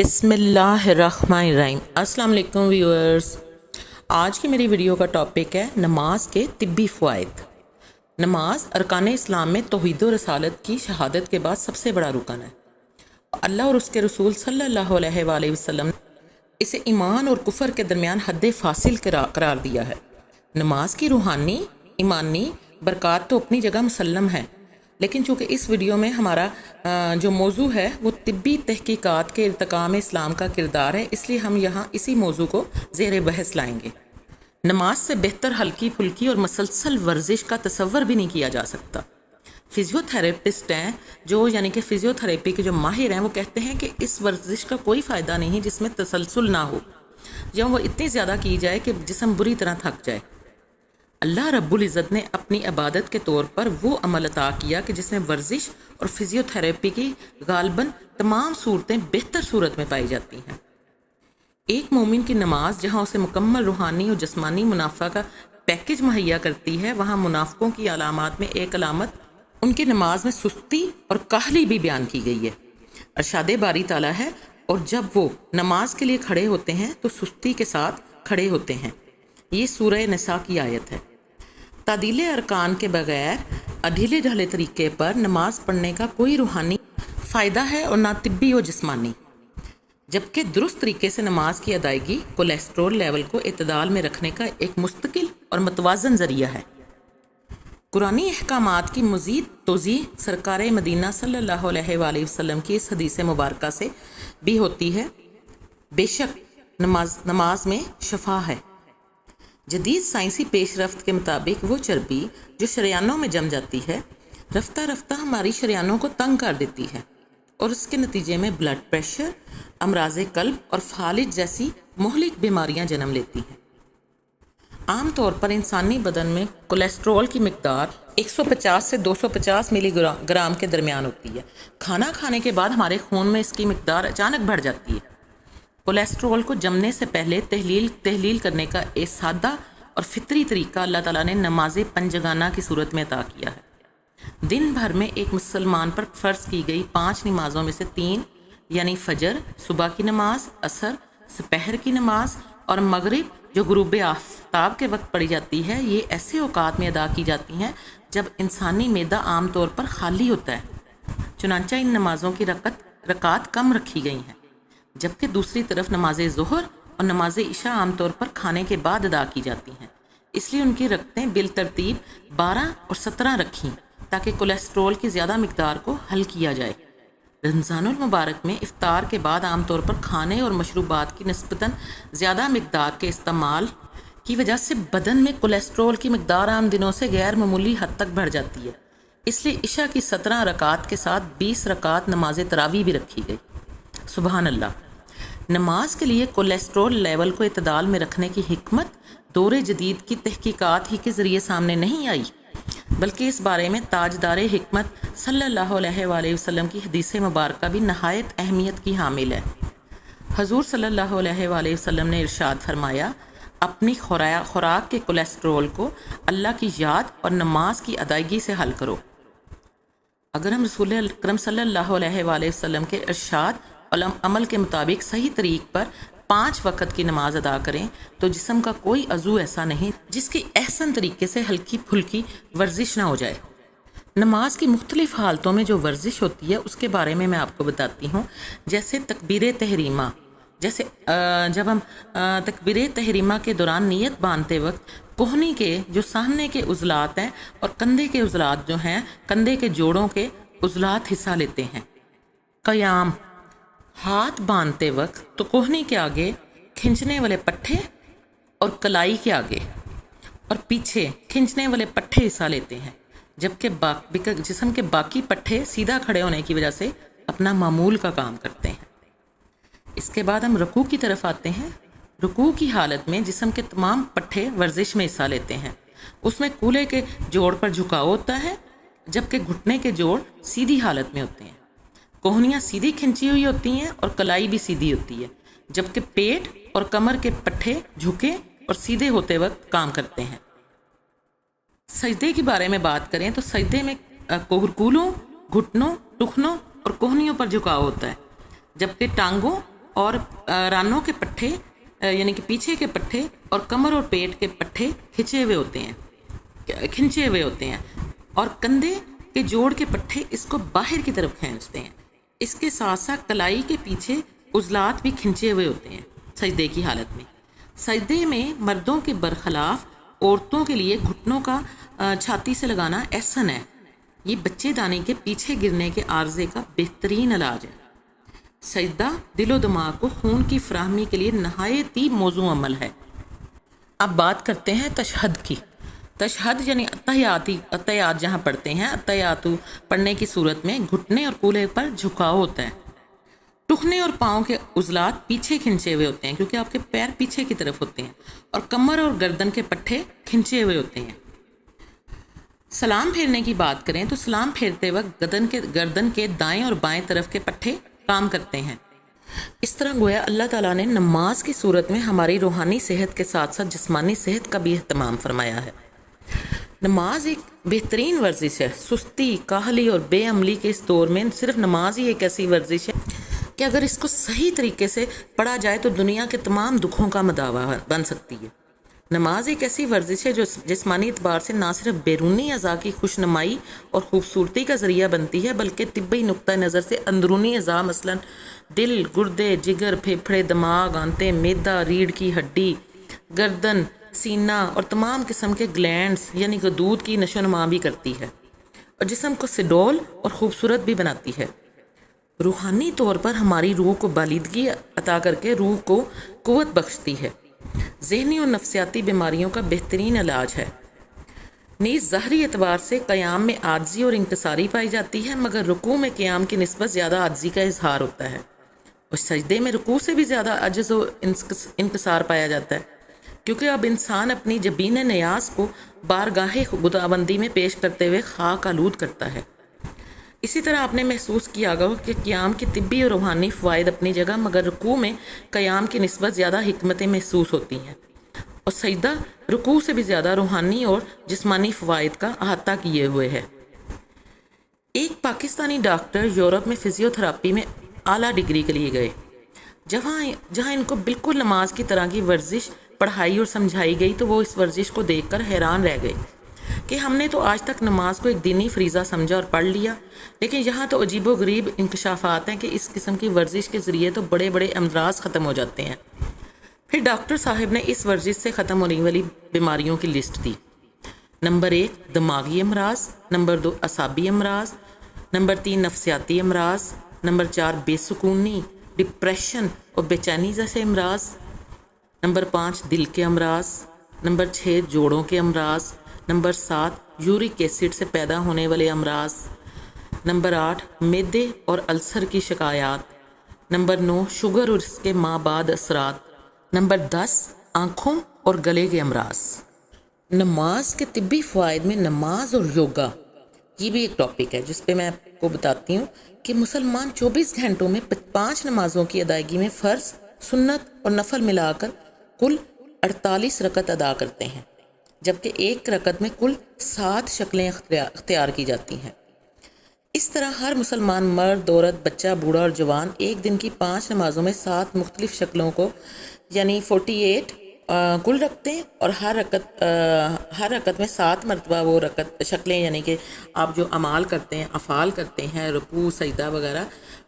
بسم اللہ الرحمن الرحیم۔ السلام علیکم ویورز، آج کی میری ویڈیو کا ٹاپک ہے نماز کے طبی فوائد۔ نماز ارکان اسلام میں توحید و رسالت کی شہادت کے بعد سب سے بڑا رکن ہے۔ اللہ اور اس کے رسول صلی اللہ علیہ وآلہ وسلم نے اسے ایمان اور کفر کے درمیان حد فاصل قرار دیا ہے۔ نماز کی روحانی ایمانی برکات تو اپنی جگہ مسلم ہے، لیکن چونکہ اس ویڈیو میں ہمارا جو موضوع ہے وہ طبی تحقیقات کے ارتقاء میں اسلام کا کردار ہے، اس لیے ہم یہاں اسی موضوع کو زیر بحث لائیں گے۔ نماز سے بہتر ہلکی پھلکی اور مسلسل ورزش کا تصور بھی نہیں کیا جا سکتا۔ فزیو تھراپسٹ ہیں یعنی کہ فزیو تھراپی کے جو ماہر ہیں، وہ کہتے ہیں کہ اس ورزش کا کوئی فائدہ نہیں جس میں تسلسل نہ ہو یا وہ اتنی زیادہ کی جائے کہ جسم بری طرح تھک جائے۔ اللہ رب العزت نے اپنی عبادت کے طور پر وہ عمل عطا کیا کہ جس میں ورزش اور فزیو تھراپی کی غالباً تمام صورتیں بہتر صورت میں پائی جاتی ہیں۔ ایک مومن کی نماز جہاں اسے مکمل روحانی اور جسمانی منافع کا پیکج مہیا کرتی ہے، وہاں منافقوں کی علامات میں ایک علامت ان کی نماز میں سستی اور کاہلی بھی بیان کی گئی ہے۔ ارشاد باری تعالیٰ ہے، اور جب وہ نماز کے لیے کھڑے ہوتے ہیں تو سستی کے ساتھ کھڑے ہوتے ہیں۔ یہ سورہ نساء کی آیت ہے۔ تعدیل ارکان کے بغیر ڈھیلے ڈھالے طریقے پر نماز پڑھنے کا کوئی روحانی فائدہ ہے اور نہ طبی و جسمانی، جبکہ درست طریقے سے نماز کی ادائیگی کولیسٹرول لیول کو اعتدال میں رکھنے کا ایک مستقل اور متوازن ذریعہ ہے۔ قرآنی احکامات کی مزید توضیح سرکار مدینہ صلی اللہ علیہ وآلہ وسلم کی اس حدیث مبارکہ سے بھی ہوتی ہے، بے شک نماز میں شفا ہے۔ جدید سائنسی پیش رفت کے مطابق وہ چربی جو شریانوں میں جم جاتی ہے، رفتہ رفتہ ہماری شریانوں کو تنگ کر دیتی ہے اور اس کے نتیجے میں بلڈ پریشر، امراض قلب اور فالج جیسی مہلک بیماریاں جنم لیتی ہیں۔ عام طور پر انسانی بدن میں کولیسٹرول کی مقدار 150 سے 250 ملی گرام کے درمیان ہوتی ہے۔ کھانا کھانے کے بعد ہمارے خون میں اس کی مقدار اچانک بڑھ جاتی ہے۔ کولیسٹرول کو جمنے سے پہلے تحلیل کرنے کا ایک سادہ اور فطری طریقہ اللہ تعالیٰ نے نماز پنجگانہ کی صورت میں عطا کیا ہے۔ دن بھر میں ایک مسلمان پر فرض کی گئی 5 نمازوں میں سے 3 یعنی فجر، صبح کی نماز، عصر، سپہر کی نماز اور مغرب جو غروب آفتاب کے وقت پڑھی جاتی ہے، یہ ایسے اوقات میں ادا کی جاتی ہیں جب انسانی معدہ عام طور پر خالی ہوتا ہے۔ چنانچہ ان نمازوں کی رکعات کم رکھی گئی ہیں، جبکہ دوسری طرف نماز ظہر اور نماز عشاء عام طور پر کھانے کے بعد ادا کی جاتی ہیں، اس لیے ان کی رکعتیں بالترتیب 12 اور 17 رکھیں تاکہ کولیسٹرول کی زیادہ مقدار کو حل کیا جائے۔ رمضان المبارک میں افطار کے بعد عام طور پر کھانے اور مشروبات کی نسبتاً زیادہ مقدار کے استعمال کی وجہ سے بدن میں کولیسٹرول کی مقدار عام دنوں سے غیر معمولی حد تک بڑھ جاتی ہے، اس لیے عشاء کی 17 رکعات کے ساتھ 20 رکعات نماز تراویح بھی رکھی گئی۔ سبحان اللہ۔ نماز کے لیے کولیسٹرول لیول کو اعتدال میں رکھنے کی حکمت دور جدید کی تحقیقات ہی کے ذریعے سامنے نہیں آئی، بلکہ اس بارے میں تاجدار حکمت صلی اللہ علیہ وآلہ وسلم کی حدیث مبارکہ بھی نہایت اہمیت کی حامل ہے۔ حضور صلی اللہ علیہ وآلہ وسلم نے ارشاد فرمایا، اپنی خوراک کے کولیسٹرول کو اللہ کی یاد اور نماز کی ادائیگی سے حل کرو۔ اگر ہم رسول اکرم صلی اللہ علیہ وآلہ وسلم کے ارشاد عمل کے مطابق صحیح طریق پر 5 وقت کی نماز ادا کریں تو جسم کا کوئی عضو ایسا نہیں جس کی احسن طریقے سے ہلکی پھلکی ورزش نہ ہو جائے۔ نماز کی مختلف حالتوں میں جو ورزش ہوتی ہے اس کے بارے میں آپ کو بتاتی ہوں، جیسے تکبیر تحریمہ۔ جیسے جب ہم تکبیر تحریمہ کے دوران نیت باندھتے وقت کوہنی کے جو سامنے کے عضلات ہیں اور کندھے کے عضلات جو ہیں، کندھے کے جوڑوں کے عضلات حصہ لیتے ہیں۔ قیام، ہاتھ باندھتے وقت تو کوہنی کے آگے کھنچنے والے پٹھے اور کلائی کے آگے اور پیچھے کھنچنے والے پٹھے حصہ لیتے ہیں، جبکہ جسم کے باقی پٹھے سیدھا کھڑے ہونے کی وجہ سے اپنا معمول کا کام کرتے ہیں۔ اس کے بعد ہم رکوع کی طرف آتے ہیں۔ رکوع کی حالت میں جسم کے تمام پٹھے ورزش میں حصہ لیتے ہیں۔ اس میں کولے کے جوڑ پر جھکاؤ ہوتا ہے، جبکہ گھٹنے کے جوڑ سیدھی حالت میں ہوتے ہیں۔ کوہنیاں سیدھی کھنچی ہوئی ہوتی ہیں اور کلائی بھی سیدھی ہوتی ہے، جبکہ پیٹ اور کمر کے پٹھے جھکے اور سیدھے ہوتے وقت کام کرتے ہیں۔ سجدے کے بارے میں بات کریں تو سجدے میں کولوں، گھٹنوں، ٹخنوں اور کوہنیوں پر جھکاؤ ہوتا ہے، جبکہ ٹانگوں اور رانوں کے پٹھے یعنی کہ پیچھے کے پٹھے اور کمر اور پیٹ کے پٹھے کھنچے ہوئے ہوتے ہیں اور کندھے کے جوڑ کے پٹھے اس کو باہر کی طرف کھینچتے ہیں۔ اس کے ساتھ ساتھ کلائی کے پیچھے عضلات بھی کھنچے ہوئے ہوتے ہیں سجدے کی حالت میں۔ سجدے میں مردوں کے برخلاف عورتوں کے لیے گھٹنوں کا چھاتی سے لگانا احسن ہے۔ یہ بچے دانی کے پیچھے گرنے کے عارضے کا بہترین علاج ہے۔ سجدہ دل و دماغ کو خون کی فراہمی کے لیے نہایت ہی موزوں عمل ہے۔ اب بات کرتے ہیں تشہد کی۔ تشہد یعنی اتحیات جہاں پڑھتے ہیں، اتحیات پڑھنے کی صورت میں گھٹنے اور کولے پر جھکاؤ ہوتا ہے۔ ٹخنے اور پاؤں کے عضلات پیچھے کھنچے ہوئے ہوتے ہیں کیونکہ آپ کے پیر پیچھے کی طرف ہوتے ہیں، اور کمر اور گردن کے پٹھے کھنچے ہوئے ہوتے ہیں۔ سلام پھیرنے کی بات کریں تو سلام پھیرتے وقت گردن کے دائیں اور بائیں طرف کے پٹھے کام کرتے ہیں۔ اس طرح گویا اللہ تعالیٰ نے نماز کی صورت میں ہماری روحانی صحت کے ساتھ ساتھ جسمانی صحت کا بھی اہتمام فرمایا ہے۔ نماز ایک بہترین ورزش ہے۔ سستی، کاہلی اور بے عملی کے اس دور میں صرف نماز ہی ایک ایسی ورزش ہے کہ اگر اس کو صحیح طریقے سے پڑھا جائے تو دنیا کے تمام دکھوں کا مداوا بن سکتی ہے۔ نماز ایک ایسی ورزش ہے جو جسمانی اعتبار سے نہ صرف بیرونی اعضاء کی خوشنمائی اور خوبصورتی کا ذریعہ بنتی ہے بلکہ طبی نقطہ نظر سے اندرونی اعضاء مثلا دل، گردے، جگر، پھیپھڑے، دماغ، آنتیں، معدہ، ریڑھ کی ہڈی، گردن، سینہ اور تمام قسم کے گلینڈز یعنی کہ دودھ کی نشو و نما بھی کرتی ہے اور جسم کو سڈول اور خوبصورت بھی بناتی ہے۔ روحانی طور پر ہماری روح کو بالیدگی عطا کر کے روح کو قوت بخشتی ہے۔ ذہنی اور نفسیاتی بیماریوں کا بہترین علاج ہے۔ نیز ظاہری اعتبار سے قیام میں عاجزی اور انکساری پائی جاتی ہے، مگر رکوع میں قیام کی نسبت زیادہ عاجزی کا اظہار ہوتا ہے، اور سجدے میں رکوع سے بھی زیادہ عجز و انکسار پایا جاتا ہے، کیونکہ اب انسان اپنی جبین نیاز کو بارگاہ خداوندی میں پیش کرتے ہوئے خاک آلود کرتا ہے۔ اسی طرح آپ نے محسوس کیا ہوگا کہ قیام کی طبی اور روحانی فوائد اپنی جگہ، مگر رکوع میں قیام کی نسبت زیادہ حکمتیں محسوس ہوتی ہیں، اور سجدہ رکوع سے بھی زیادہ روحانی اور جسمانی فوائد کا احاطہ کیے ہوئے ہے۔ ایک پاکستانی ڈاکٹر یورپ میں فزیو تھراپی میں اعلیٰ ڈگری کے لیے گئے، جہاں ان کو بالکل نماز کی طرح کی ورزش پڑھائی اور سمجھائی گئی تو وہ اس ورزش کو دیکھ کر حیران رہ گئے کہ ہم نے تو آج تک نماز کو ایک دینی فریضہ سمجھا اور پڑھ لیا، لیکن یہاں تو عجیب و غریب انکشافات ہیں کہ اس قسم کی ورزش کے ذریعے تو بڑے بڑے امراض ختم ہو جاتے ہیں۔ پھر ڈاکٹر صاحب نے اس ورزش سے ختم ہونے والی بیماریوں کی لسٹ دی۔ نمبر 1 دماغی امراض، نمبر 2 اعصابی امراض، نمبر 3 نفسیاتی امراض، نمبر 4 بے سکونی، ڈپریشن اور بے چینی جیسے امراض، نمبر 5 دل کے امراض، نمبر 6 جوڑوں کے امراض، نمبر 7 یورک ایسڈ سے پیدا ہونے والے امراض، نمبر 8 معدے اور السر کی شکایات، نمبر 9 شوگر اور اس کے ماں بعد اثرات، نمبر 10 آنکھوں اور گلے کے امراض۔ نماز کے طبی فوائد میں نماز اور یوگا، یہ بھی ایک ٹاپک ہے جس پہ میں آپ کو بتاتی ہوں کہ مسلمان 24 گھنٹوں میں 5 نمازوں کی ادائیگی میں فرض، سنت اور نفل ملا کر کل 48 رکعت ادا کرتے ہیں، جبکہ ایک رکعت میں کل 7 شکلیں اختیار کی جاتی ہیں۔ اس طرح ہر مسلمان مرد، عورت، بچہ، بوڑھا اور جوان ایک دن کی 5 نمازوں میں 7 مختلف شکلوں کو یعنی 48 کل رکھتے ہیں، اور ہر رکعت میں 7 مرتبہ وہ شکلیں یعنی کہ آپ جو اعمال کرتے ہیں، افعال کرتے ہیں، رکوع، سجدہ وغیرہ،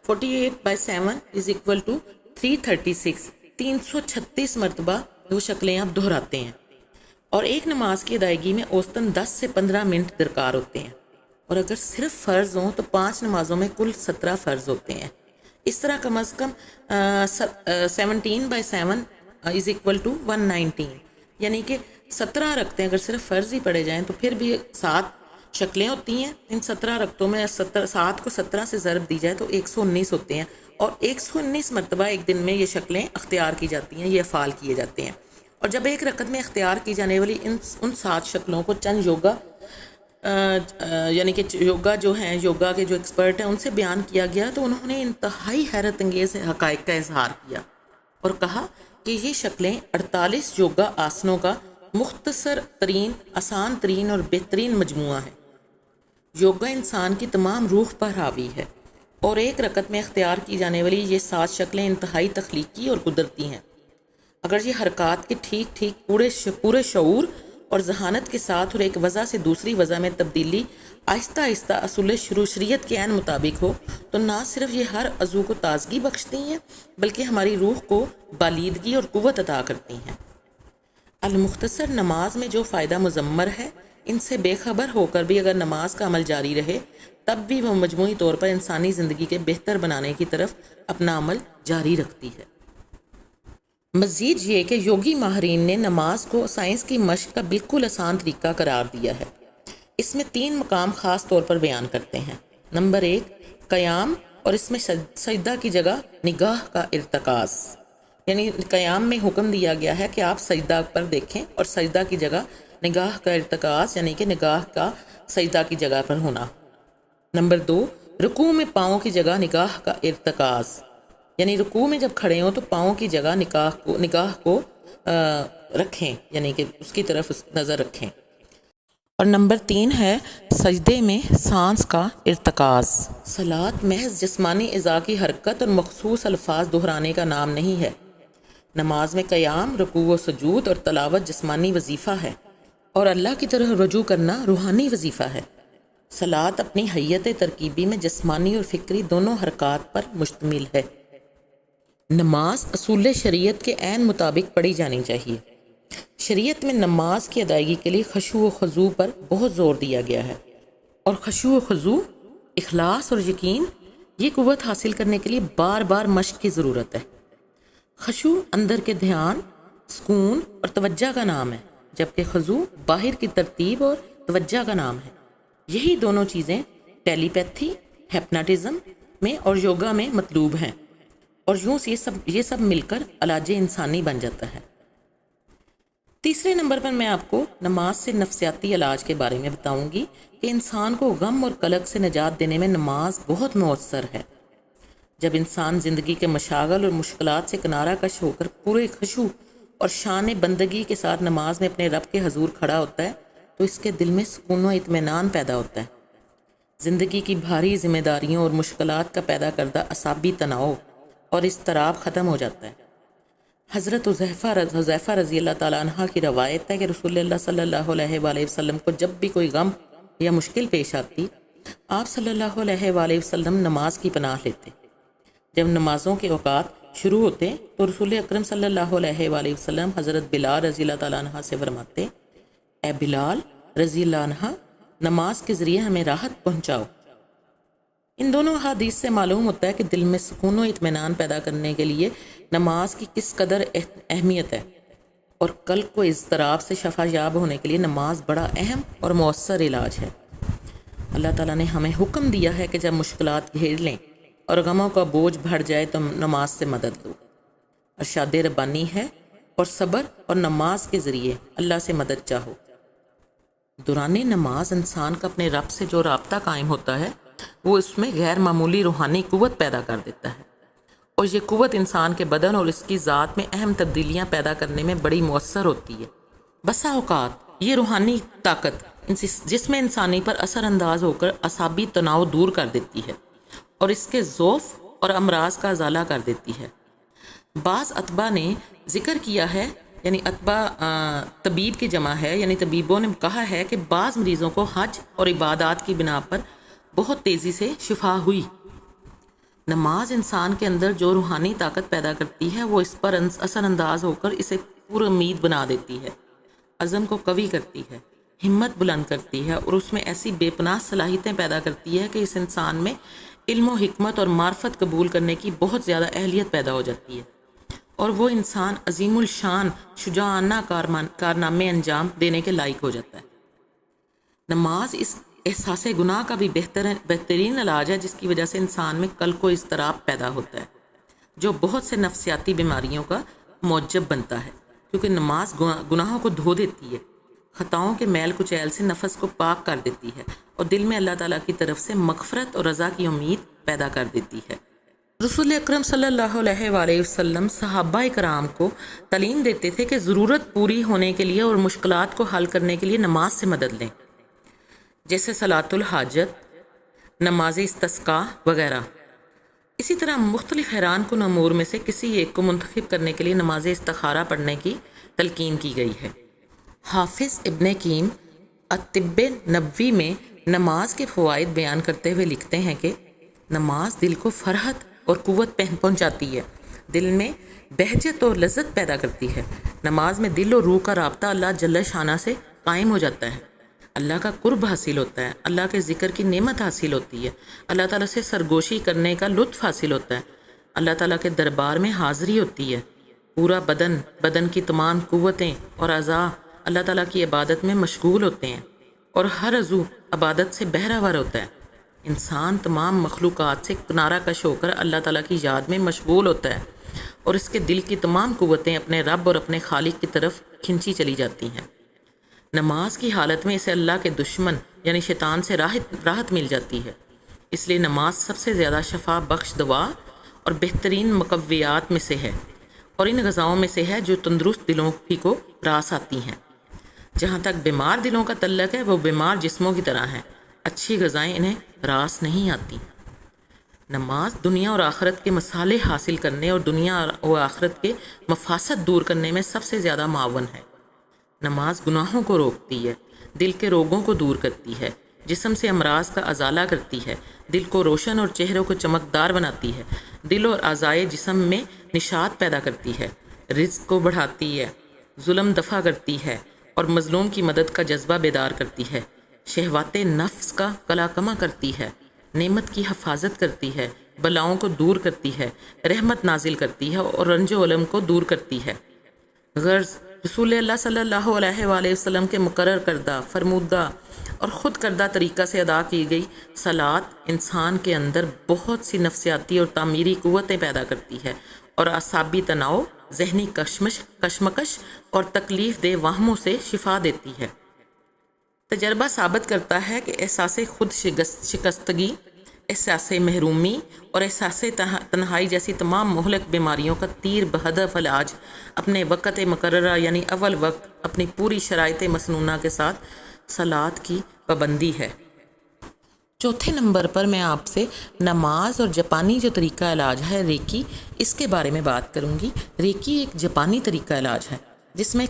48/7 = 336 336 مرتبہ وہ شکلیں آپ دہراتے ہیں، اور ایک نماز کی ادائیگی میں اوسطاً 10 سے 15 منٹ درکار ہوتے ہیں، اور اگر صرف فرض ہوں تو 5 نمازوں میں کل 17 فرض ہوتے ہیں۔ اس طرح کم از کم 17/7 = 119، یعنی کہ 17 رکعتیں اگر صرف فرض ہی پڑھے جائیں تو پھر بھی 7 شکلیں ہوتی ہیں۔ ان 17 رکعتوں میں 7 کو 17 سے ضرب دی جائے تو 119 ہوتے ہیں، اور 119 مرتبہ ایک دن میں یہ شکلیں اختیار کی جاتی ہیں، یہ افعال کیے جاتے ہیں۔ اور جب ایک رکعت میں اختیار کی جانے والی ان 7 شکلوں کو چند یعنی کہ یوگا جو ہیں، یوگا کے جو ایکسپرٹ ہیں، ان سے بیان کیا گیا تو انہوں نے انتہائی حیرت انگیز حقائق کا اظہار کیا اور کہا کہ یہ شکلیں 48 یوگا آسنوں کا مختصر ترین، آسان ترین اور بہترین مجموعہ ہے۔ یوگا انسان کی تمام روح پر حاوی ہے۔ اور ایک رکعت میں اختیار کی جانے والی یہ 7 شکلیں انتہائی تخلیقی اور قدرتی ہیں۔ اگر یہ حرکات کے ٹھیک ٹھیک پورے شعور اور ذہانت کے ساتھ اور ایک وضع سے دوسری وضع میں تبدیلی آہستہ آہستہ اصول شریعت کے عین مطابق ہو تو نہ صرف یہ ہر عضو کو تازگی بخشتی ہیں بلکہ ہماری روح کو بالیدگی اور قوت عطا کرتی ہیں۔ المختصر، نماز میں جو فائدہ مضمر ہے ان سے بے خبر ہو کر بھی اگر نماز کا عمل جاری رہے تب بھی وہ مجموعی طور پر انسانی زندگی کے بہتر بنانے کی طرف اپنا عمل جاری رکھتی ہے۔ مزید یہ کہ یوگی ماہرین نے نماز کو سائنس کی مشق کا بالکل آسان طریقہ قرار دیا ہے۔ اس میں 3 مقام خاص طور پر بیان کرتے ہیں۔ نمبر 1، قیام، اور اس میں سجدہ کی جگہ نگاہ کا ارتکاز، یعنی قیام میں حکم دیا گیا ہے کہ آپ سجدہ پر دیکھیں اور سجدہ کی جگہ نگاہ کا ارتکاز یعنی کہ نگاہ کا سجدہ کی جگہ پر ہونا۔ نمبر 2، رکوع میں پاؤں کی جگہ نگاہ کا ارتکاز، یعنی رکوع میں جب کھڑے ہوں تو پاؤں کی جگہ نگاہ کو رکھیں، یعنی کہ اس کی طرف نظر رکھیں۔ اور نمبر 3 ہے سجدے میں سانس کا ارتکاز۔ صلاۃ محض جسمانی اعضاء کی حرکت اور مخصوص الفاظ دہرانے کا نام نہیں ہے۔ نماز میں قیام، رکوع و سجود اور تلاوت جسمانی وظیفہ ہے اور اللہ کی طرف رجوع کرنا روحانی وظیفہ ہے۔ صلاۃ اپنی حیت ترکیبی میں جسمانی اور فکری دونوں حرکات پر مشتمل ہے۔ نماز اصول شریعت کے عین مطابق پڑھی جانی چاہیے۔ شریعت میں نماز کی ادائیگی کے لیے خشوع و خضوع پر بہت زور دیا گیا ہے، اور خشوع و خضوع، اخلاص اور یقین، یہ قوت حاصل کرنے کے لیے بار بار مشق کی ضرورت ہے۔ خشوع اندر کے دھیان، سکون اور توجہ کا نام ہے، جبکہ خضوع باہر کی ترتیب اور توجہ کا نام ہے۔ یہی دونوں چیزیں ٹیلی پیتھی، ہیپناٹزم میں اور یوگا میں مطلوب ہیں، اور یوں یہ سب مل کر علاج انسانی بن جاتا ہے۔ تیسرے نمبر پر میں آپ کو نماز سے نفسیاتی علاج کے بارے میں بتاؤں گی کہ انسان کو غم اور قلق سے نجات دینے میں نماز بہت مؤثر ہے۔ جب انسان زندگی کے مشاغل اور مشکلات سے کنارہ کش ہو کر پورے خشوع اور شان بندگی کے ساتھ نماز میں اپنے رب کے حضور کھڑا ہوتا ہے تو اس کے دل میں سکون و اطمینان پیدا ہوتا ہے۔ زندگی کی بھاری ذمہ داریوں اور مشکلات کا پیدا کردہ اعصابی تناؤ اور اضطراب ختم ہو جاتا ہے۔ حضرت حذیفہ رضی اللہ تعالیٰ عنہ کی روایت ہے کہ رسول اللہ صلی اللہ علیہ وآلہ وسلم کو جب بھی کوئی غم یا مشکل پیش آتی، آپ صلی اللہ علیہ وآلہ وسلم نماز کی پناہ لیتے۔ جب نمازوں کے اوقات شروع ہوتے تو رسول اکرم صلی اللہ علیہ وآلہ وسلم حضرت بلال رضی اللہ تعالیٰ عنہ سے فرماتے، اے بلال رضی اللہ عنہ، نماز کے ذریعے ہمیں راحت پہنچاؤ۔ ان دونوں حدیث سے معلوم ہوتا ہے کہ دل میں سکون و اطمینان پیدا کرنے کے لیے نماز کی کس قدر اہمیت ہے، اور قلب کو اضطراب سے شفا یاب ہونے کے لیے نماز بڑا اہم اور مؤثر علاج ہے۔ اللہ تعالیٰ نے ہمیں حکم دیا ہے کہ جب مشکلات گھیر لیں اور غموں کا بوجھ بڑھ جائے تو نماز سے مدد لو۔ ارشاد ربانی ہے، اور صبر اور نماز کے ذریعے اللہ سے مدد چاہو۔ دوران نماز انسان کا اپنے رب سے جو رابطہ قائم ہوتا ہے وہ اس میں غیر معمولی روحانی قوت پیدا کر دیتا ہے، اور یہ قوت انسان کے بدن اور اس کی ذات میں اہم تبدیلیاں پیدا کرنے میں بڑی مؤثر ہوتی ہے۔ بسا اوقات یہ روحانی طاقت جس میں انسانی پر اثر انداز ہو کر اعصابی تناؤ دور کر دیتی ہے اور اس کے ضعف اور امراض کا ازالہ کر دیتی ہے۔ بعض اتباع نے ذکر کیا ہے، یعنی اتباع طبیب کی جمع ہے، یعنی طبیبوں نے کہا ہے کہ بعض مریضوں کو حج اور عبادات کی بنا پر بہت تیزی سے شفا ہوئی۔ نماز انسان کے اندر جو روحانی طاقت پیدا کرتی ہے وہ اس پر اثر انداز ہو کر اسے پورا امید بنا دیتی ہے، عزم کو قوی کرتی ہے، ہمت بلند کرتی ہے، اور اس میں ایسی بے پناہ صلاحیتیں پیدا کرتی ہے کہ اس انسان میں علم و حکمت اور معرفت قبول کرنے کی بہت زیادہ اہلیت پیدا ہو جاتی ہے، اور وہ انسان عظیم الشان شجاعانہ کارنامے انجام دینے کے لائق ہو جاتا ہے۔ نماز اس احساس گناہ کا بھی بہترین علاج ہے جس کی وجہ سے انسان میں قلق و اضطراب پیدا ہوتا ہے، جو بہت سے نفسیاتی بیماریوں کا موجب بنتا ہے، کیونکہ نماز گناہوں کو دھو دیتی ہے، خطاؤں کے میل کچیل سے نفس کو پاک کر دیتی ہے، اور دل میں اللہ تعالیٰ کی طرف سے مغفرت اور رضا کی امید پیدا کر دیتی ہے۔ رسول اکرم صلی اللہ علیہ وآلہ وسلم صحابہ کرام کو تعلیم دیتے تھے کہ ضرورت پوری ہونے کے لیے اور مشکلات کو حل کرنے کے لیے نماز سے مدد لیں، جیسے صلاۃ الحاجت، نماز استسقاء وغیرہ۔ اسی طرح مختلف حیران کن امور میں سے کسی ایک کو منتخب کرنے کے لیے نماز استخارہ پڑھنے کی تلقین کی گئی ہے۔ حافظ ابن قیم الطب نبوی میں نماز کے فوائد بیان کرتے ہوئے لکھتے ہیں کہ نماز دل کو فرحت اور قوت پہنچاتی ہے، دل میں بہجت اور لذت پیدا کرتی ہے۔ نماز میں دل اور روح کا رابطہ اللہ جل شانہ سے قائم ہو جاتا ہے، اللہ کا قرب حاصل ہوتا ہے، اللہ کے ذکر کی نعمت حاصل ہوتی ہے، اللہ تعالیٰ سے سرگوشی کرنے کا لطف حاصل ہوتا ہے، اللہ تعالیٰ کے دربار میں حاضری ہوتی ہے، پورا بدن کی تمام قوتیں اور اعضاء اللہ تعالیٰ کی عبادت میں مشغول ہوتے ہیں اور ہر عضو عبادت سے بہرہور ہوتا ہے۔ انسان تمام مخلوقات سے کنارہ کش ہو کر اللہ تعالیٰ کی یاد میں مشغول ہوتا ہے اور اس کے دل کی تمام قوتیں اپنے رب اور اپنے خالق کی طرف کھنچی چلی جاتی ہیں۔ نماز کی حالت میں اسے اللہ کے دشمن یعنی شیطان سے راحت مل جاتی ہے، اس لیے نماز سب سے زیادہ شفا بخش دوا اور بہترین مقویات میں سے ہے، اور ان غذاؤں میں سے ہے جو تندرست دلوں ہی کو راس آتی ہیں۔ جہاں تک بیمار دلوں کا تعلق ہے وہ بیمار جسموں کی طرح ہیں، اچھی غذائیں انہیں راس نہیں آتی۔ نماز دنیا اور آخرت کے مصالح حاصل کرنے اور دنیا اور آخرت کے مفاسد دور کرنے میں سب سے زیادہ معاون ہے۔ نماز گناہوں کو روکتی ہے، دل کے روگوں کو دور کرتی ہے، جسم سے امراض کا ازالہ کرتی ہے، دل کو روشن اور چہروں کو چمکدار بناتی ہے، دل اور اعضائے جسم میں نشاط پیدا کرتی ہے، رزق کو بڑھاتی ہے، ظلم دفع کرتی ہے اور مظلوم کی مدد کا جذبہ بیدار کرتی ہے، شہوات نفس کا قلع کما کرتی ہے، نعمت کی حفاظت کرتی ہے، بلاؤں کو دور کرتی ہے، رحمت نازل کرتی ہے اور رنج و الم کو دور کرتی ہے۔ غرض رسول اللہ صلی اللہ علیہ وآلہ وسلم کے مقرر کردہ، فرمودہ اور خود کردہ طریقہ سے ادا کی گئی صلاۃ انسان کے اندر بہت سی نفسیاتی اور تعمیری قوتیں پیدا کرتی ہے اور اعصابی تناؤ، ذہنی کشمکش اور تکلیف دہ وہموں سے شفا دیتی ہے۔ تجربہ ثابت کرتا ہے کہ احساس خود شکستگی، احساس محرومی اور احساس تنہائی جیسی تمام مہلک بیماریوں کا تیر بہدف علاج اپنے وقت مقررہ یعنی اول وقت اپنی پوری شرائط مسنونہ کے ساتھ صلاۃ کی پابندی ہے۔ چوتھے نمبر پر میں آپ سے نماز اور جاپانی جو طریقہ علاج ہے ریکی، اس کے بارے میں بات کروں گی۔ ریکی ایک جاپانی طریقہ علاج ہے جس میں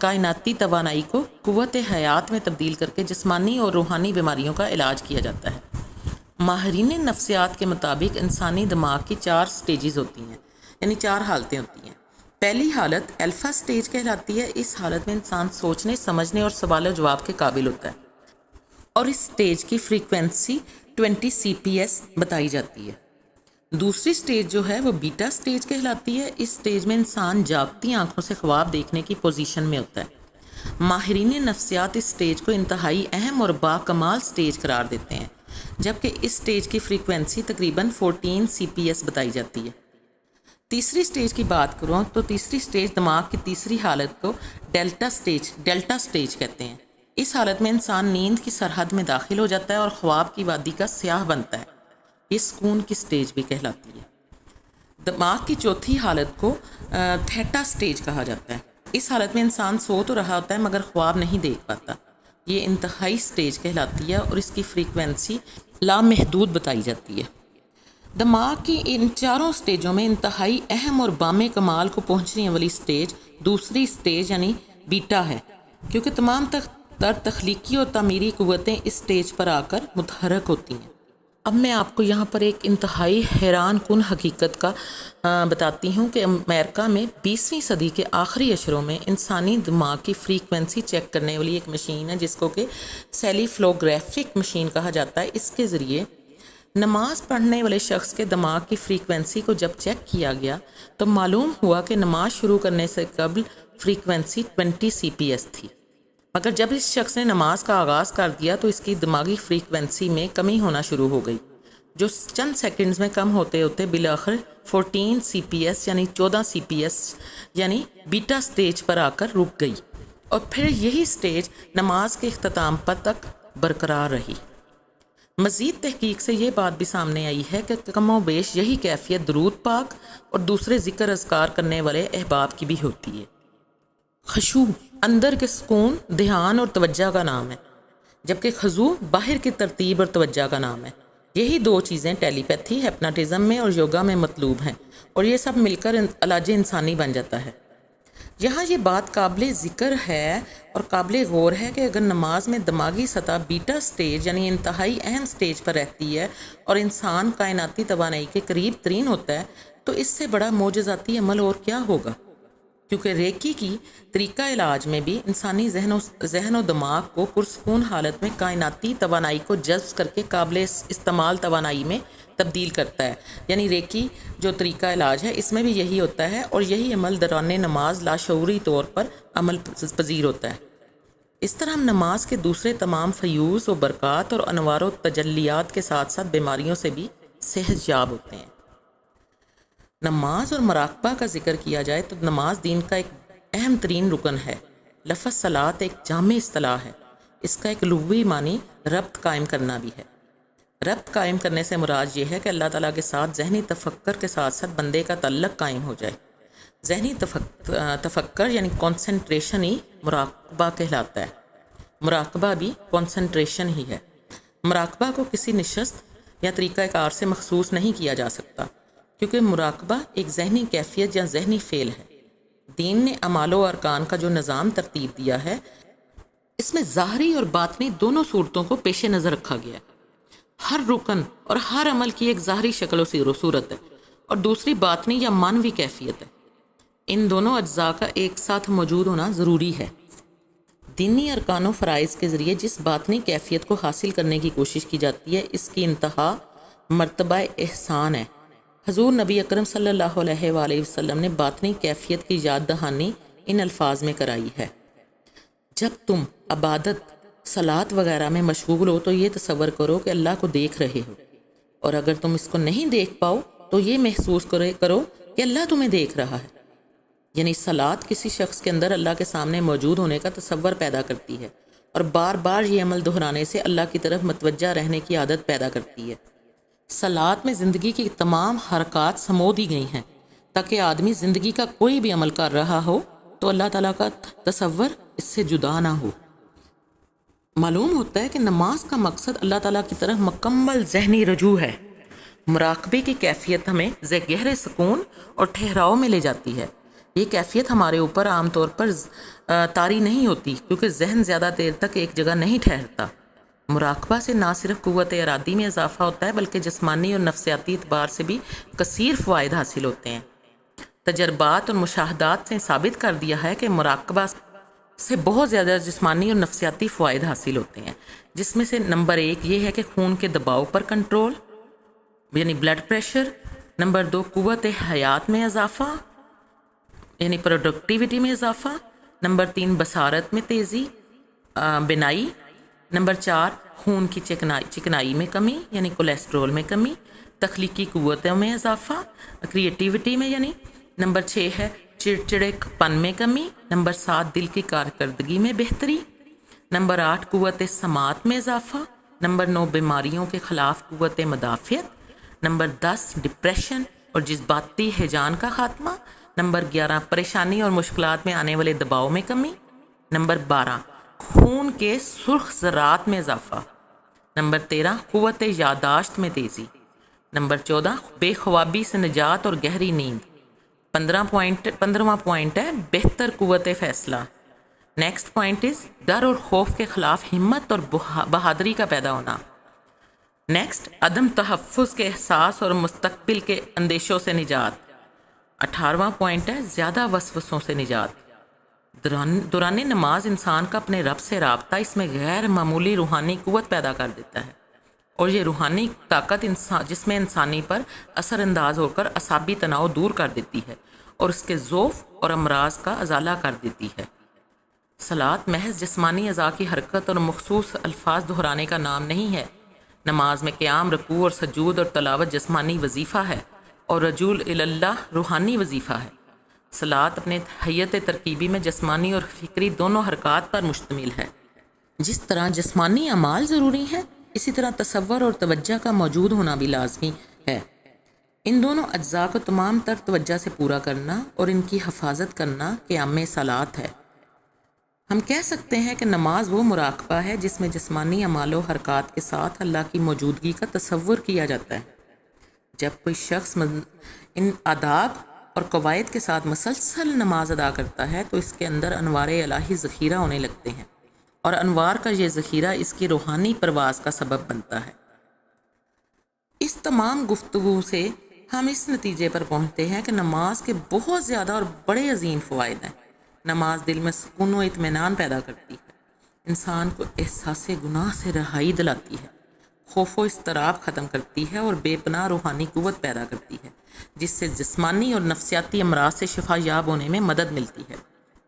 کائناتی توانائی کو قوت حیات میں تبدیل کر کے جسمانی اور روحانی بیماریوں کا علاج کیا جاتا ہے۔ ماہرین نفسیات کے مطابق انسانی دماغ کی 4 سٹیجز ہوتی ہیں، یعنی 4 حالتیں ہوتی ہیں۔ پہلی حالت الفا سٹیج کہلاتی ہے۔ اس حالت میں انسان سوچنے، سمجھنے اور سوال و جواب کے قابل ہوتا ہے اور اس سٹیج کی فریکوینسی 20 CPS بتائی جاتی ہے۔ دوسری سٹیج جو ہے وہ بیٹا سٹیج کہلاتی ہے۔ اس سٹیج میں انسان جاگتی آنکھوں سے خواب دیکھنے کی پوزیشن میں ہوتا ہے۔ ماہرین نفسیات اس سٹیج کو انتہائی اہم اور باکمال سٹیج قرار دیتے ہیں، جبکہ اس سٹیج کی فریکوینسی تقریباً 14 CPS بتائی جاتی ہے۔ تیسری سٹیج کی بات کروں تو تیسری سٹیج دماغ کی تیسری حالت کو ڈیلٹا سٹیج کہتے ہیں۔ اس حالت میں انسان نیند کی سرحد میں داخل ہو جاتا ہے اور خواب کی وادی کا سیاح بنتا ہے۔ یہ سکون کی سٹیج بھی کہلاتی ہے۔ دماغ کی چوتھی حالت کو تھیٹا سٹیج کہا جاتا ہے۔ اس حالت میں انسان سو تو رہا ہوتا ہے مگر خواب نہیں دیکھ پاتا۔ یہ انتہائی سٹیج کہلاتی ہے اور اس کی فریکوینسی لامحدود بتائی جاتی ہے۔ دماغ کی ان 4 سٹیجوں میں انتہائی اہم اور بام کمال کو پہنچنے والی سٹیج دوسری سٹیج یعنی بیٹا ہے، کیونکہ تمام تخلیقی اور تعمیری قوتیں اس سٹیج پر آ کر متحرک ہوتی ہیں۔ اب میں آپ کو یہاں پر ایک انتہائی حیران کن حقیقت کا بتاتی ہوں کہ امریکہ میں 20ویں صدی کے آخری اشروں میں انسانی دماغ کی فریکوینسی چیک کرنے والی ایک مشین ہے جس کو کہ سیلیفلوگرافک مشین کہا جاتا ہے۔ اس کے ذریعے نماز پڑھنے والے شخص کے دماغ کی فریکوینسی کو جب چیک کیا گیا تو معلوم ہوا کہ نماز شروع کرنے سے قبل فریکوینسی 20 CPS تھی، مگر جب اس شخص نے نماز کا آغاز کر دیا تو اس کی دماغی فریکوینسی میں کمی ہونا شروع ہو گئی، جو چند سیکنڈز میں کم ہوتے ہوتے بالآخر 14 CPS یعنی 14 CPS یعنی بیٹا سٹیج پر آ کر رک گئی، اور پھر یہی سٹیج نماز کے اختتام پر تک برقرار رہی۔ مزید تحقیق سے یہ بات بھی سامنے آئی ہے کہ کم و بیش یہی کیفیت درود پاک اور دوسرے ذکر اذکار کرنے والے احباب کی بھی ہوتی ہے۔ خشوع اندر کے سکون، دھیان اور توجہ کا نام ہے، جبکہ خضوع باہر کی ترتیب اور توجہ کا نام ہے۔ یہی دو چیزیں ٹیلی پیتھی، ہپناٹزم میں اور یوگا میں مطلوب ہیں، اور یہ سب مل کر علاج انسانی بن جاتا ہے۔ یہاں یہ بات قابل ذکر ہے اور قابل غور ہے کہ اگر نماز میں دماغی سطح بیٹا سٹیج یعنی انتہائی اہم سٹیج پر رہتی ہے اور انسان کائناتی توانائی کے قریب ترین ہوتا ہے، تو اس سے بڑا معجزاتی عمل اور کیا ہوگا؟ کیونکہ ریکی کی طریقہ علاج میں بھی انسانی ذہن و دماغ کو پرسکون حالت میں کائناتی توانائی کو جذب کر کے قابل استعمال توانائی میں تبدیل کرتا ہے۔ یعنی ریکی جو طریقہ علاج ہے اس میں بھی یہی ہوتا ہے، اور یہی عمل دوران نماز لاشعوری طور پر عمل پذیر ہوتا ہے۔ اس طرح ہم نماز کے دوسرے تمام فیوز و برکات اور انوار و تجلیات کے ساتھ ساتھ بیماریوں سے بھی صحت یاب ہوتے ہیں۔ نماز اور مراقبہ کا ذکر کیا جائے تو نماز دین کا ایک اہم ترین رکن ہے۔ لفظ صلاۃ ایک جامع اصطلاح ہے۔ اس کا ایک لغوی معنی ربط قائم کرنا بھی ہے۔ ربط قائم کرنے سے مراد یہ ہے کہ اللہ تعالیٰ کے ساتھ ذہنی تفکر کے ساتھ ساتھ بندے کا تعلق قائم ہو جائے۔ ذہنی تفکر یعنی کنسنٹریشن ہی مراقبہ کہلاتا ہے۔ مراقبہ بھی کنسنٹریشن ہی ہے۔ مراقبہ کو کسی نشست یا طریقہ کار سے مخصوص نہیں کیا جا سکتا، کیونکہ مراقبہ ایک ذہنی کیفیت یا ذہنی فعل ہے۔ دین نے اعمال و ارکان کا جو نظام ترتیب دیا ہے، اس میں ظاہری اور باطنی دونوں صورتوں کو پیش نظر رکھا گیا ہے۔ ہر رکن اور ہر عمل کی ایک ظاہری شکل و صورت ہے اور دوسری باطنی یا معنوی کیفیت ہے۔ ان دونوں اجزاء کا ایک ساتھ موجود ہونا ضروری ہے۔ دینی ارکان و فرائض کے ذریعے جس باطنی کیفیت کو حاصل کرنے کی کوشش کی جاتی ہے، اس کی انتہا مرتبہ احسان ہے۔ حضور نبی اکرم صلی اللہ علیہ وآلہ وسلم نے باطنی کیفیت کی یاد دہانی ان الفاظ میں کرائی ہے: جب تم عبادت، صلاۃ وغیرہ میں مشغول ہو تو یہ تصور کرو کہ اللہ کو دیکھ رہے ہو، اور اگر تم اس کو نہیں دیکھ پاؤ تو یہ محسوس کرو کہ اللہ تمہیں دیکھ رہا ہے۔ یعنی صلاۃ کسی شخص کے اندر اللہ کے سامنے موجود ہونے کا تصور پیدا کرتی ہے، اور بار بار یہ عمل دہرانے سے اللہ کی طرف متوجہ رہنے کی عادت پیدا کرتی ہے۔ صلاۃ میں زندگی کی تمام حرکات سمو دی گئی ہیں تاکہ آدمی زندگی کا کوئی بھی عمل کر رہا ہو تو اللہ تعالیٰ کا تصور اس سے جدا نہ ہو۔ معلوم ہوتا ہے کہ نماز کا مقصد اللہ تعالیٰ کی طرف مکمل ذہنی رجوع ہے۔ مراقبے کی کیفیت ہمیں گہرے سکون اور ٹھہراؤ میں لے جاتی ہے۔ یہ کیفیت ہمارے اوپر عام طور پر طاری نہیں ہوتی، کیونکہ ذہن زیادہ دیر تک ایک جگہ نہیں ٹھہرتا۔ مراقبہ سے نہ صرف قوت ارادی میں اضافہ ہوتا ہے بلکہ جسمانی اور نفسیاتی اعتبار سے بھی کثیر فوائد حاصل ہوتے ہیں۔ تجربات اور مشاہدات سے ثابت کر دیا ہے کہ مراقبہ سے بہت زیادہ جسمانی اور نفسیاتی فوائد حاصل ہوتے ہیں، جس میں سے نمبر 1 یہ ہے کہ خون کے دباؤ پر کنٹرول یعنی بلڈ پریشر، نمبر 2 قوت حیات میں اضافہ یعنی پروڈکٹیوٹی میں اضافہ، نمبر 3 بصارت میں تیزی بینائی، نمبر 4 خون کی چکنائی میں کمی یعنی کولیسٹرول میں کمی، تخلیقی قوتوں میں اضافہ کریٹیوٹی میں یعنی، نمبر 6 ہے چڑچڑے پن میں کمی، نمبر 7 دل کی کارکردگی میں بہتری، نمبر 8 قوت سماعت میں اضافہ، نمبر 9 بیماریوں کے خلاف قوت مدافعت، نمبر 10 ڈپریشن اور جذباتی ہیجان کا خاتمہ، نمبر 11 پریشانی اور مشکلات میں آنے والے دباؤ میں کمی، نمبر 12 خون کے سرخ ذرات میں اضافہ، نمبر 13 قوت یادداشت میں تیزی، نمبر 14 بے خوابی سے نجات اور گہری نیند، 15واں پوائنٹ ہے بہتر قوت فیصلہ، نیکسٹ پوائنٹ از ڈر اور خوف کے خلاف ہمت اور بہادری کا پیدا ہونا، نیکسٹ عدم تحفظ کے احساس اور مستقبل کے اندیشوں سے نجات، 18واں پوائنٹ ہے زیادہ وسوسوں سے نجات۔ دوران نماز انسان کا اپنے رب سے رابطہ اس میں غیر معمولی روحانی قوت پیدا کر دیتا ہے، اور یہ روحانی طاقت جس میں انسانی پر اثر انداز ہو کر اعصابی تناؤ دور کر دیتی ہے اور اس کے ضعف اور امراض کا ازالہ کر دیتی ہے۔ صلاۃ محض جسمانی اعضاء کی حرکت اور مخصوص الفاظ دہرانے کا نام نہیں ہے۔ نماز میں قیام، رکوع اور سجود اور تلاوت جسمانی وظیفہ ہے اور رجوع اللہ روحانی وظیفہ ہے۔ صلاۃ اپنے حیت ترکیبی میں جسمانی اور فکری دونوں حرکات پر مشتمل ہے۔ جس طرح جسمانی اعمال ضروری ہیں، اسی طرح تصور اور توجہ کا موجود ہونا بھی لازمی ہے۔ ان دونوں اجزاء کو تمام تر توجہ سے پورا کرنا اور ان کی حفاظت کرنا قیام صلاۃ ہے۔ ہم کہہ سکتے ہیں کہ نماز وہ مراقبہ ہے جس میں جسمانی اعمال و حرکات کے ساتھ اللہ کی موجودگی کا تصور کیا جاتا ہے۔ جب کوئی شخص ان آداب اور قواعد کے ساتھ مسلسل نماز ادا کرتا ہے تو اس کے اندر انوار الہی ذخیرہ ہونے لگتے ہیں، اور انوار کا یہ ذخیرہ اس کی روحانی پرواز کا سبب بنتا ہے۔ اس تمام گفتگو سے ہم اس نتیجے پر پہنچتے ہیں کہ نماز کے بہت زیادہ اور بڑے عظیم فوائد ہیں۔ نماز دل میں سکون و اطمینان پیدا کرتی ہے، انسان کو احساس گناہ سے رہائی دلاتی ہے، خوف و اضطراب ختم کرتی ہے اور بے پناہ روحانی قوت پیدا کرتی ہے، جس سے جسمانی اور نفسیاتی امراض سے شفا یاب ہونے میں مدد ملتی ہے۔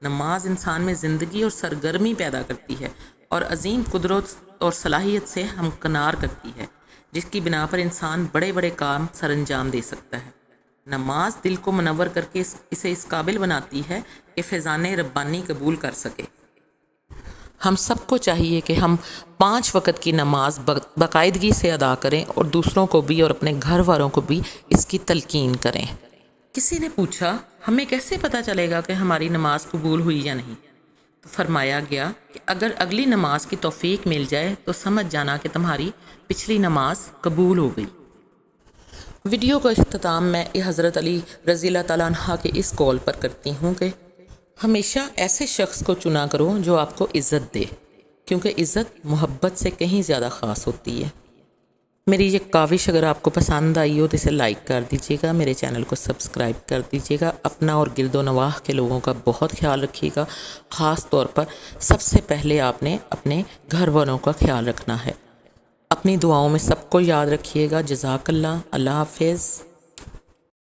نماز انسان میں زندگی اور سرگرمی پیدا کرتی ہے اور عظیم قدرت اور صلاحیت سے ہمکنار کرتی ہے، جس کی بنا پر انسان بڑے بڑے کام سر انجام دے سکتا ہے۔ نماز دل کو منور کر کے اسے اس قابل بناتی ہے کہ فیضان ربانی قبول کر سکے۔ ہم سب کو چاہیے کہ ہم 5 وقت کی نماز باقاعدگی سے ادا کریں اور دوسروں کو بھی اور اپنے گھر والوں کو بھی اس کی تلقین کریں۔ کسی نے پوچھا، ہمیں کیسے پتہ چلے گا کہ ہماری نماز قبول ہوئی یا نہیں؟ تو فرمایا گیا کہ اگر اگلی نماز کی توفیق مل جائے تو سمجھ جانا کہ تمہاری پچھلی نماز قبول ہو گئی۔ ویڈیو کا اختتام میں حضرت علی رضی اللہ تعالیٰ عنہ کے اس قول پر کرتی ہوں کہ ہمیشہ ایسے شخص کو چنا کرو جو آپ کو عزت دے، کیونکہ عزت محبت سے کہیں زیادہ خاص ہوتی ہے۔ میری یہ کاوش اگر آپ کو پسند آئی ہو تو اسے لائک کر دیجیے گا، میرے چینل کو سبسکرائب کر دیجیے گا، اپنا اور گرد و نواح کے لوگوں کا بہت خیال رکھیے گا۔ خاص طور پر سب سے پہلے آپ نے اپنے گھر والوں کا خیال رکھنا ہے۔ اپنی دعاؤں میں سب کو یاد رکھیے گا۔ جزاک اللہ، اللہ حافظ۔